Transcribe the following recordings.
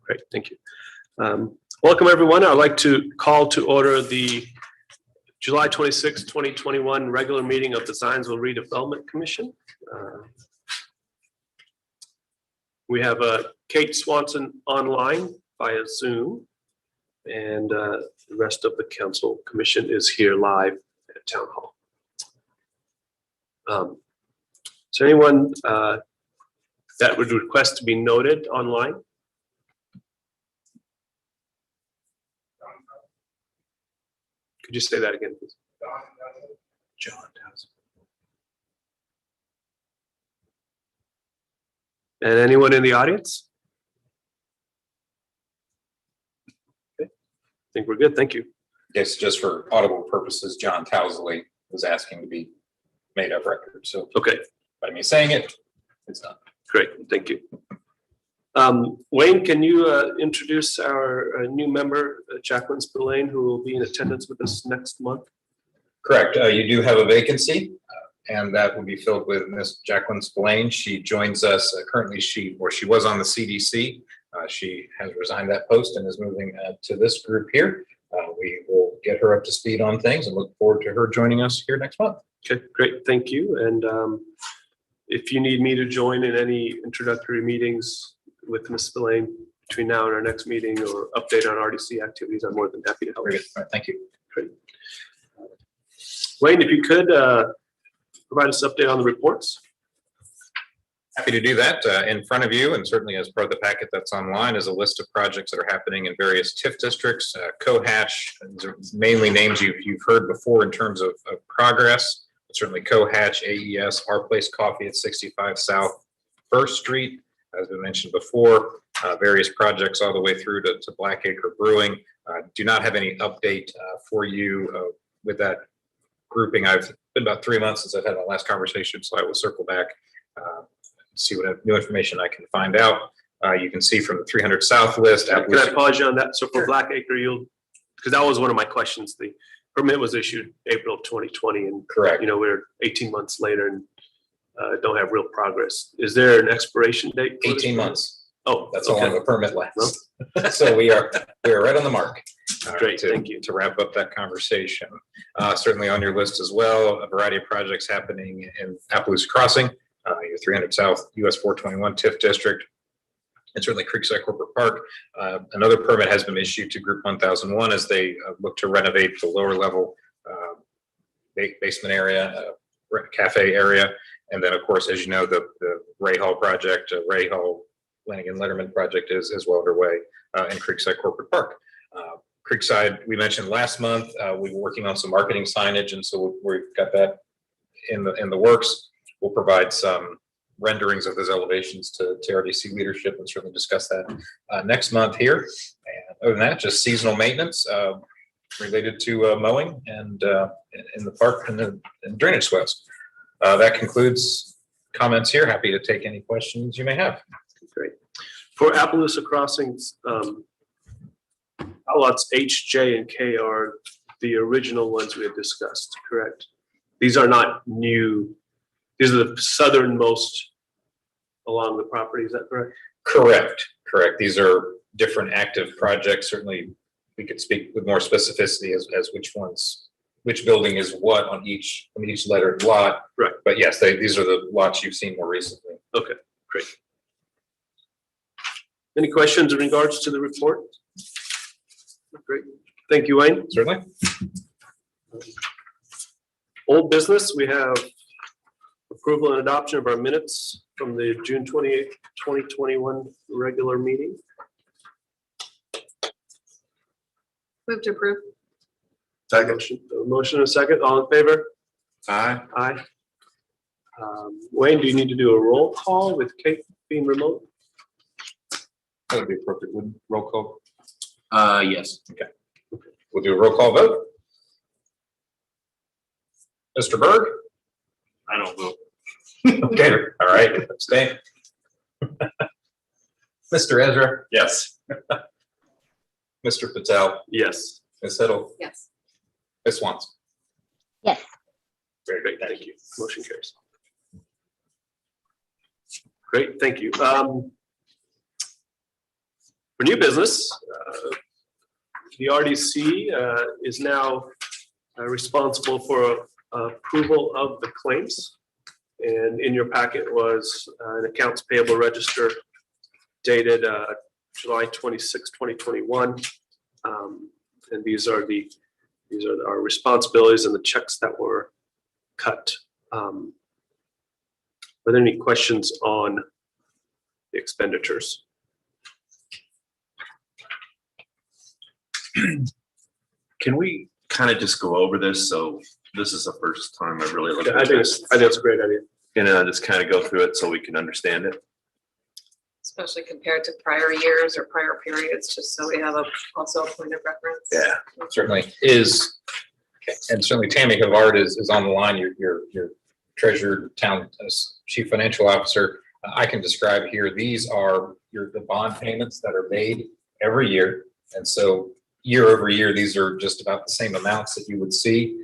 Great, thank you. Welcome everyone. I'd like to call to order the July 26, 2021 regular meeting of the Zionsville Redevelopment Commission. We have Kate Swanson online via Zoom, and the rest of the council commission is here live at Town Hall. Is there anyone that would request to be noted online? Could you say that again, please? John Townsend. And anyone in the audience? Okay, I think we're good. Thank you. Yes, just for audible purposes, John Towsley was asking to be made of record. So, Okay, by me saying it, it's done. great. Thank you. Wayne, can you introduce our new member, Jacqueline Spillane, who will be in attendance with us next month? Correct. You do have a vacancy, and that will be filled with Miss Jacqueline Spillane. She joins us currently. She was on the CDC. She has resigned that post and is moving to this group here. We will get her up to speed on things and look forward to her joining us here next month. Okay, great. Thank you. And if you need me to join in any introductory meetings with Ms. Spillane between now and our next meeting or update on RDC activities, I'm more than happy to help. Very good. All right, thank you. Great. Wayne, if you could provide us an update on the reports. Happy to do that. In front of you, and certainly as part of the packet that's online, is a list of projects that are happening in various TIF districts. Cohatch, these are mainly names you've heard before in terms of progress. But certainly Cohatch, AES, Our Place Coffee at 65 South 1st Street. As we mentioned before, various projects all the way through to Blackacre Brewing. Do not have any update for you with that grouping. I've been about 3 months since I've had my last conversation, so I will circle back, see what new information I can find out. You can see from the 300 South list. Can I pause you on that? So for Blackacre, because that was one of my questions. The permit was issued April 2020, and Correct. You know, we're 18 months later and don't have real progress. Is there an expiration date? 18 months. Oh, That's how long the permit lasts. So we are right on the mark. Great, thank you. To wrap up that conversation. Certainly on your list as well, a variety of projects happening in Appaloosa Crossing, your 300 South US 421 TIF district, and certainly Creekside Corporate Park. Another permit has been issued to Group 1001 as they look to renovate the lower level basement area, cafe area. And then, of course, as you know, the Ray Hall project, Ray Hall Flanagan Letterman project is well underway in Creekside Corporate Park. Creekside, we mentioned last month, we were working on some marketing signage, and so we've got that in the works. We'll provide some renderings of those elevations to RDC leadership and certainly discuss that next month here. And other than that, just seasonal maintenance related to mowing and in the park and the drainage swales. That concludes comments here. Happy to take any questions you may have. Great. For Appaloosa Crossings, lots H, J, and K are the original ones we had discussed, correct? These are not new. These are the southernmost along the property. Is that correct? Correct. These are different active projects. Certainly, we could speak with more specificity as which building is what on each lettered lot. Right. But yes, these are the lots you've seen more recently. Okay, great. Any questions in regards to the report? Great. Thank you, Wayne. Certainly. Old business, we have approval and adoption of our minutes from the June 28th, 2021 regular meeting. Move to approve. Second. Motion and a second. All in favor? Aye. Aye. Wayne, do you need to do a roll call with Kate being remote? That would be appropriate. Would roll call? Yes. Okay. We'll do a roll call vote. Mr. Berg? I don't vote. Okay. All right. Abstain. Mr. Ezra? Yes. Mr. Patel? Yes. Ms. Hiddle? Yes. Ms. Swanson? Yes. Very great. Thank you. Motion carries. Great. Thank you. For new business, the RDC is now responsible for approval of the claims. And in your packet was an accounts payable register dated July 26, 2021. And these are our responsibilities and the checks that were cut. Are there any questions on the expenditures? Can we kind of just go over this? So this is the first time I really looked I at think this. it's a great idea. And just kind of go through it so we can understand it. Especially compared to prior years or prior periods, just so we have also a point of reference. Yeah. Certainly is, and certainly Tammy Havard is on the line, your treasurer, town chief financial officer. I can describe here, these are the bond payments that are made every year. And so year over year, these are just about the same amounts that you would see.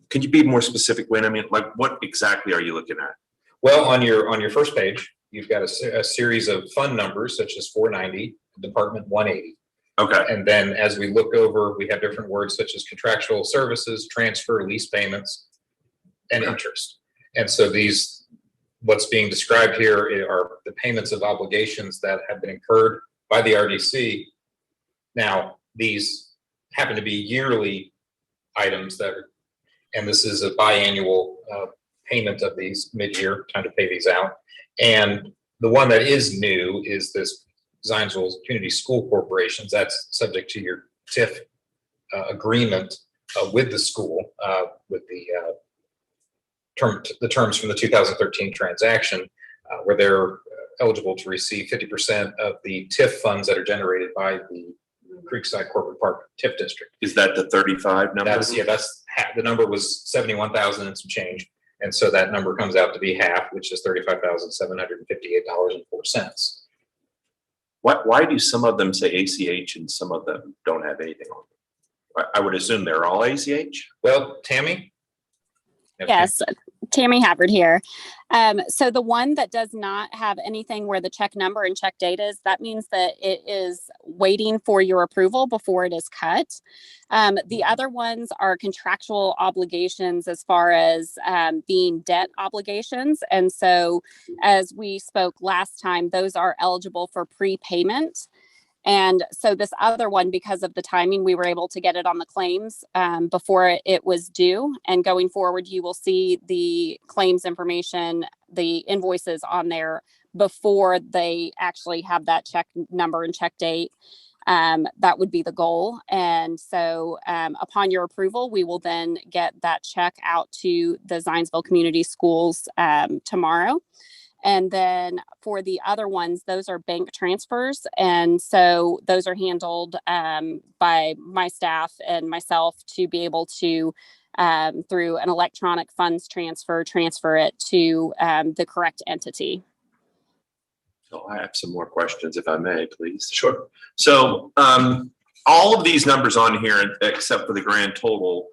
Could you be more specific, Wayne? I mean, like, what exactly are you looking at? Well, on your first page, you've got a series of fund numbers such as 490, Department 180. Okay. And then as we look over, we have different words such as contractual services, transfer, lease payments, and interest. And so what's being described here are the payments of obligations that have been incurred by the RDC. Now, these happen to be yearly items and this is a biannual payment of these mid-year, time to pay these out. And the one that is new is this Zionsville Community School Corporations. That's subject to your TIF agreement with the school, with the terms from the 2013 transaction, where they're eligible to receive 50% of the TIF funds that are generated by the Creekside Corporate Park TIF district. Is that the 35 number? That's the number was 71,000 and some change. And so that number comes out to be half, which is $35,758.04. Why do some of them say ACH and some of them don't have anything on them? I would assume they're all ACH. Well, Tammy? Yes, Tammy Havard here. So the one that does not have anything where the check number and check date is, that means that it is waiting for your approval before it is cut. The other ones are contractual obligations as far as being debt obligations. And so as we spoke last time, those are eligible for prepayment. And so this other one, because of the timing, we were able to get it on the claims before it was due. And going forward, you will see the claims information, the invoices on there before they actually have that check number and check date. That would be the goal. And so upon your approval, we will then get that check out to the Zionsville Community Schools tomorrow. And then for the other ones, those are bank transfers. And so those are handled by my staff and myself to be able to, through an electronic funds transfer it to the correct entity. So I have some more questions, if I may, please. Sure. So all of these numbers on here, except for the grand total,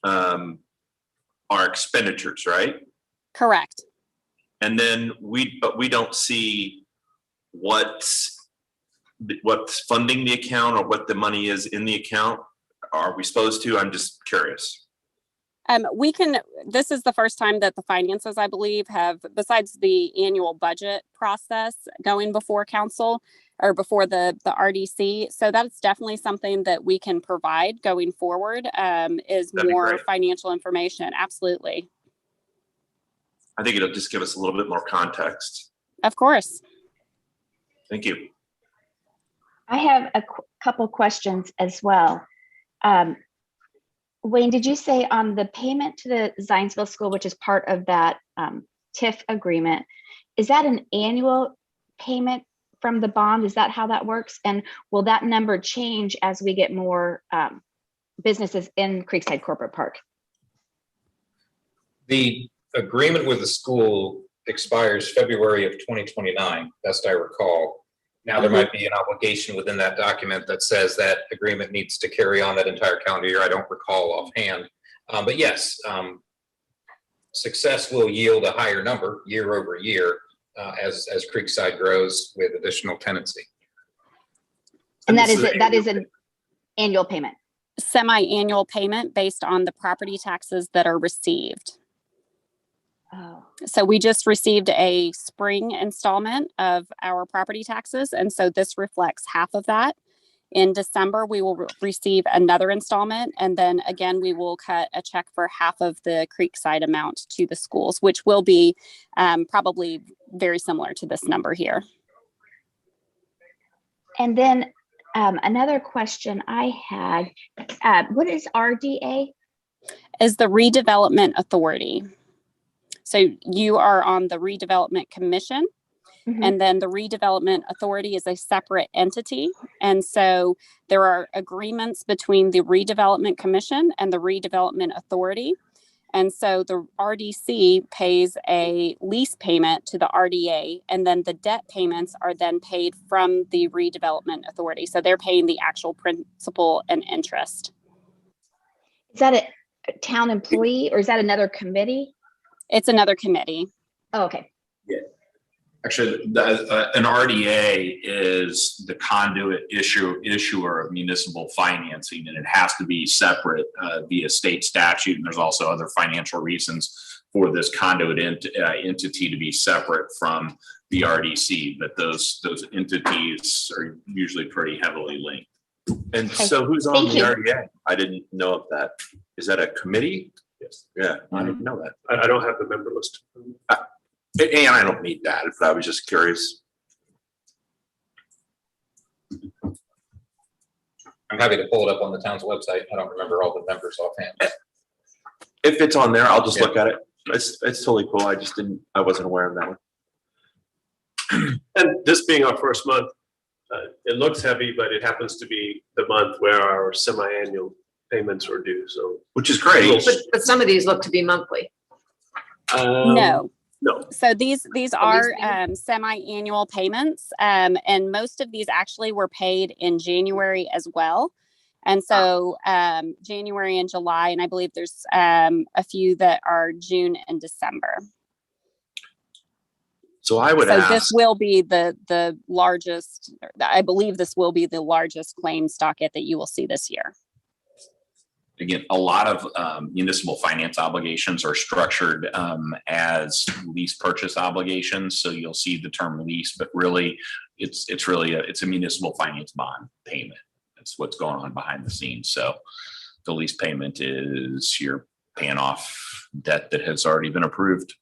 are expenditures, right? Correct. And then we don't see what's funding the account or what the money is in the account. Are we supposed to? I'm just curious. This is the first time that the finances, I believe, have, besides the annual budget process going before council or before the RDC. So that's definitely something that we can provide going forward, is That'd be more great. financial information. Absolutely. I think it'll just give us a little bit more context. Of course. Thank you. I have a couple questions as well. Wayne, did you say on the payment to the Zionsville School, which is part of that TIF agreement, is that an annual payment from the bond? Is that how that works? And will that number change as we get more businesses in Creekside Corporate Park? The agreement with the school expires February of 2029, best I recall. Now, there might be an obligation within that document that says that agreement needs to carry on that entire calendar year. I don't recall offhand. But yes, success will yield a higher number year over year as Creekside grows with additional tenancy. And this that is an annual payment. Semi-annual payment based on the property taxes that are received. Oh, So we just received a spring installment of our property taxes. And so this reflects half of that. In December, we will receive another installment. And then again, we will cut a check for half of the Creekside amount to the schools, which will be probably very similar to this number here. and then another question I had, what is RDA? Is the Redevelopment Authority. So you are on the Redevelopment Commission. Mhm. And then the Redevelopment Authority is a separate entity. And so there are agreements between the Redevelopment Commission and the Redevelopment Authority. And so the RDC pays a lease payment to the RDA, and then the debt payments are then paid from the Redevelopment Authority. So they're paying the actual principal and interest. Is that a town employee or is that another committee? It's another committee. Oh, okay. Actually, an RDA is the conduit issuer of municipal financing, and it has to be separate via state statute. And there's also other financial reasons for this conduit entity to be separate from the RDC, but those entities are usually pretty heavily linked. And Okay. so who's on Thank the you. RDA? I didn't know of that. Is that a committee? Yes. Yeah, I didn't know that. I don't have the member list. And I don't need that, but I was just curious. I'm happy to pull it up on the town's website. I don't remember all the members offhand. If it's on there, I'll just Yeah. look at it. It's totally cool. I wasn't aware of that one. And this being our first month, it looks heavy, but it happens to be the month where our semi-annual payments are due, so. Which is great. But some of these look to be monthly. No. No, So these lease are payment? semi-annual payments, and most of these actually were paid in January as well. And so January and July, and I believe there's a few that are June and December. So I would So ask, this will be the largest, I believe this will be the largest claims docket that you will see this year. Again, a lot of municipal finance obligations are structured as lease purchase obligations. So you'll see the term lease, but really it's a municipal finance bond payment. That's what's going on behind the scenes. So the lease payment is you're paying off debt that has already been approved.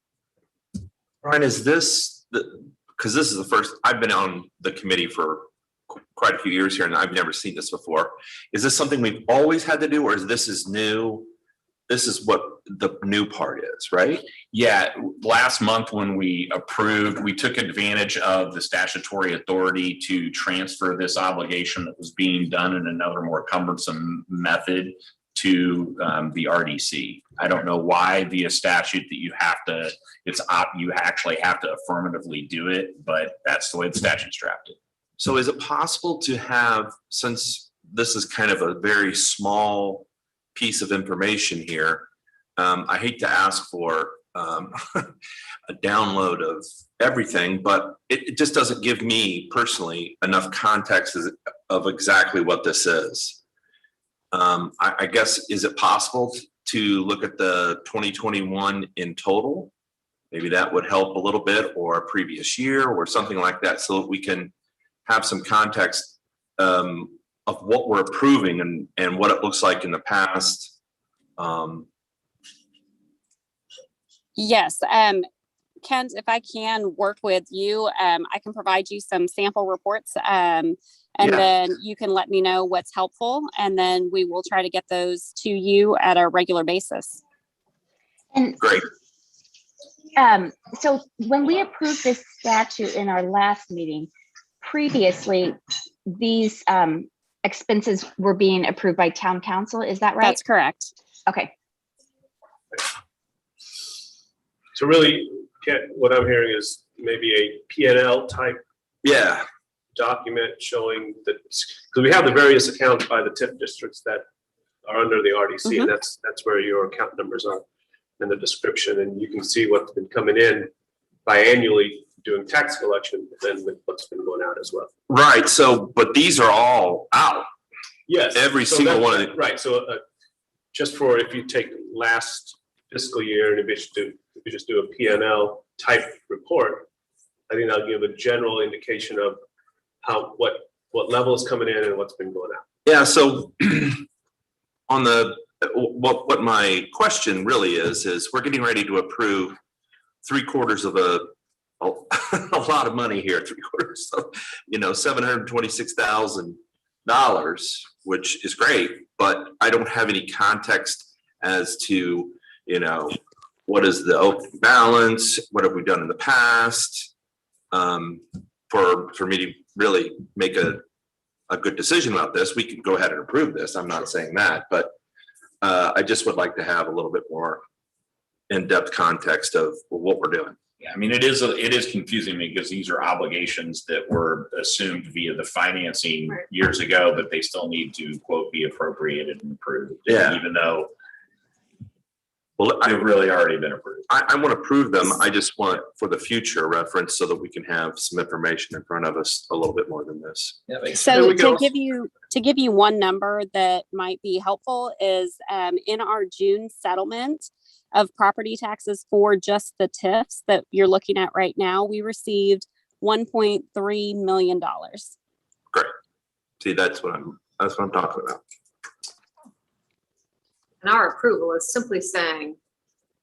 Brian, is this, because this is the first, I've been on the committee for quite a few years here and I've never seen this before. Is this something we've always had to do, or is this new? This is what the new part is, right? Yeah, last month when we approved, we took advantage of the statutory authority to transfer this obligation that was being done in another more cumbersome method to the RDC. I don't know why via statute that you actually have to affirmatively do it, but that's the way the statute's drafted. So is it possible to have, since this is kind of a very small piece of information here, I hate to ask for a download of everything, but it just doesn't give me personally enough context of exactly what this is. I guess, is it possible to look at the 2021 in total? Maybe that would help a little bit, or a previous year or something like that, so that we can have some context of what we're approving and what it looks like in the past. Yes, Kent, if I can work with you, I can provide you some sample reports, and Yeah. then you can let me know what's helpful, and then we will try to get those to you at a regular basis. And Great. so when we approved this statute in our last meeting, previously, these expenses were being approved by town council, is that right? That's correct. Okay. so really, Kent, what I'm hearing is maybe a P&L type Yeah. document showing that, because we have the various accounts by the TIF districts that are under the RDC, and that's where your account numbers are in the description, and you can see what's been coming in biannually doing tax collection than with what's been going out as well. Right, so, but these are all out. Yes. Every so single that- one of the- Right, so just for if you take last fiscal year and if you just do a P&L type report, I think that'll give a general indication of what level is coming in and what's been going out. Yeah, so on what my question really is we're getting ready to approve 3/4 of a lot of money here, 3/4 of, $726,000, which is great, but I don't have any context as to, what is the open balance? What have we done in the past? For me to really make a good decision about this, we can go ahead and approve this. I'm not saying that, but I just would like to have a little bit more in-depth context of what we're doing. Yeah, I mean, it is confusing me because these are obligations that were assumed via the financing Right. years ago, but they still need to quote be appropriated and approved. Yeah. Even though Well, they've really already been approved. I want to prove them. I just want for the future reference so that we can have some information in front of us a little bit more than this. Yeah, makes So we go. to give you one number that might be helpful is in our June settlement of property taxes for just the TIFs that you're looking at right now, we received $1.3 million. See, that's what I'm talking about. And our approval is simply saying,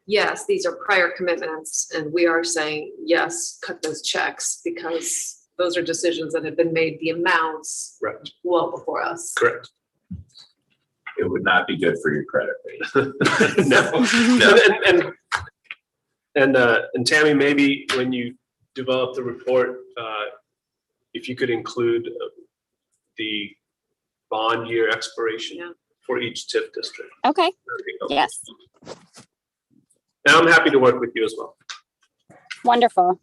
yes, these are prior commitments, and we are saying, yes, cut those checks, because those are decisions that have been made, the amounts Right. well before us. Correct. It would not be good for your credit rating. No. And Tammy, maybe when you develop the report, if you could include the bond year expiration Yeah. for each TIF district. Okay, That'd be helpful. yes, And I'm happy to work with you as well. wonderful.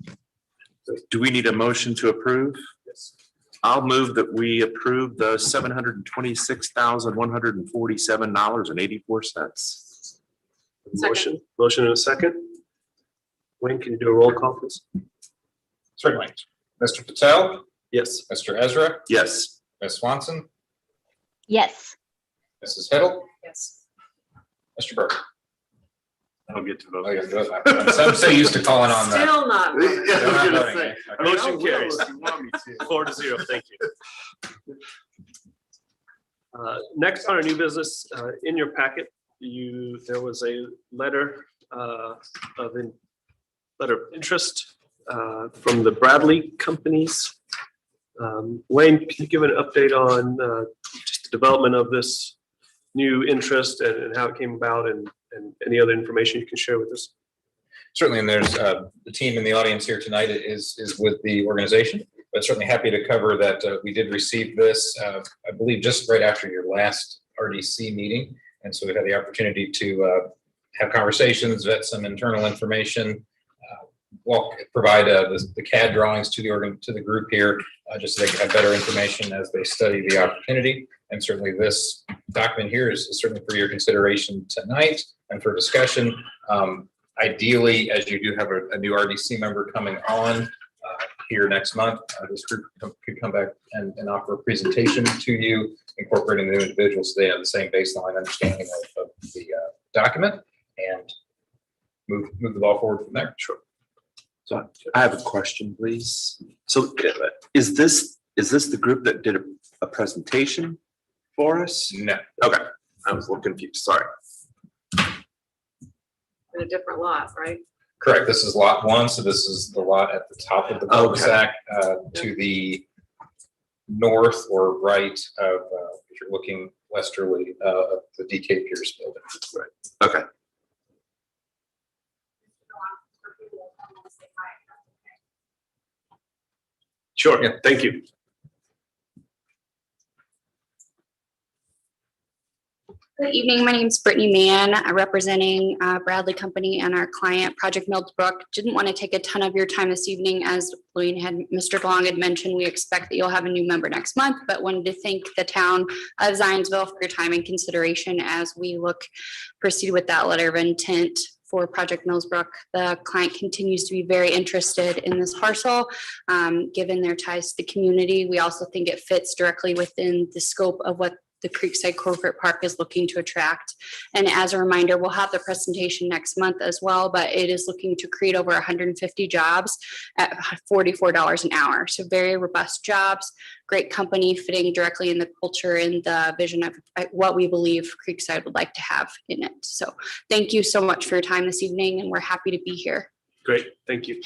Do we need a motion to approve? Yes. I'll move that we approve the $726,147.84. Motion in a second. Wayne, can you do a roll call, please? Certainly. Mr. Patel, Yes. Mr. Ezra, Yes. Ms. Swanson, Yes. Mrs. Hiddle, Yes. Mr. Burke. I don't get to vote. Oh, yeah, I'm so used to calling on that. Still not. Yeah, I was They're not gonna voting, say. eh? Okay. Motion carries. 4-0, thank you. Next on our new business, in your packet, there was a letter of interest from the Bradley companies. Wayne, can you give an update on just the development of this new interest and how it came about and any other information you can share with us? Certainly, and there's the team in the audience here tonight is with the organization, but certainly happy to cover that we did receive this, I believe, just right after your last RDC meeting. And so we had the opportunity to have conversations, vet some internal information, provide the CAD drawings to the group here, just so they can have better information as they study the opportunity. And certainly this document here is certainly for your consideration tonight and for discussion. Ideally, as you do have a new RDC member coming on here next month, this group could come back and offer a presentation to you, incorporating the new individuals so they have the same baseline understanding of the document and move the ball forward from there. Sure. So I have a question, please. So is this the group that did a presentation for us? No. Okay, I was a little confused, sorry. In a different lot, right? Correct. This is lot 1. So this is the lot at the top of the cul-de-sac to the north or right of, if you're looking westerly, of the DK Pierce building. Right. Okay. Sure, yeah, thank you. Good evening. My name is Brittany Mann, representing Bradley Company and our client, Project Millbrook. Didn't want to take a ton of your time this evening. As Mr. Long had mentioned, we expect that you'll have a new member next month, but wanted to thank the town of Zionsville for your time and consideration as we proceed with that letter of intent for Project Millsbrook. The client continues to be very interested in this parcel, given their ties to the community. We also think it fits directly within the scope of what the Creekside Corporate Park is looking to attract. And as a reminder, we'll have the presentation next month as well, but it is looking to create over 150 jobs at $44 an hour. So very robust jobs, great company fitting directly in the culture and the vision of what we believe Creekside would like to have in it. So thank you so much for your time this evening, and we're happy to be here. Great, thank you.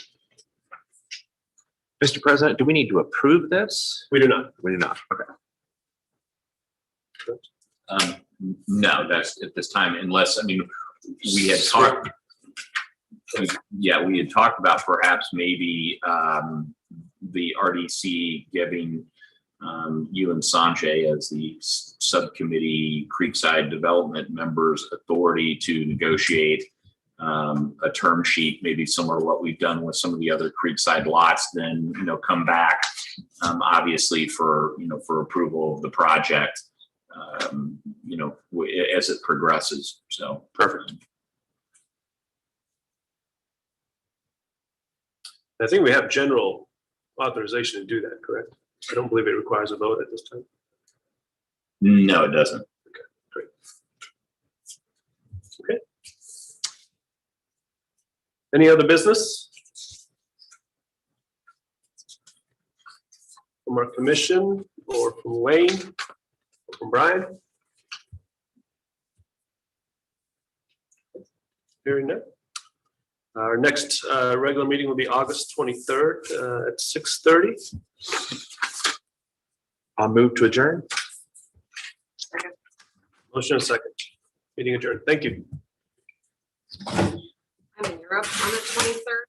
Mr. President, do we need to approve this? We do not. We do not. Okay. No, that's at this time, unless, I mean, we had talked. Yeah, we had talked about perhaps maybe the RDC giving you and Sanjay as the subcommittee Creekside Development members authority to negotiate a term sheet, maybe similar to what we've done with some of the other Creekside lots, then, come back, obviously for approval of the project, as it progresses. So Perfect. I think we have general authorization to do that, correct? I don't believe it requires a vote at this time. no, it doesn't. Okay, great. Okay. Any other business? From our commission or from Wayne or from Brian? Hearing none. Our next regular meeting will be August 23rd at 6:30. I'll move to adjourn. Motion and second. Meeting adjourned. Thank you. I mean, you're up on the 23rd.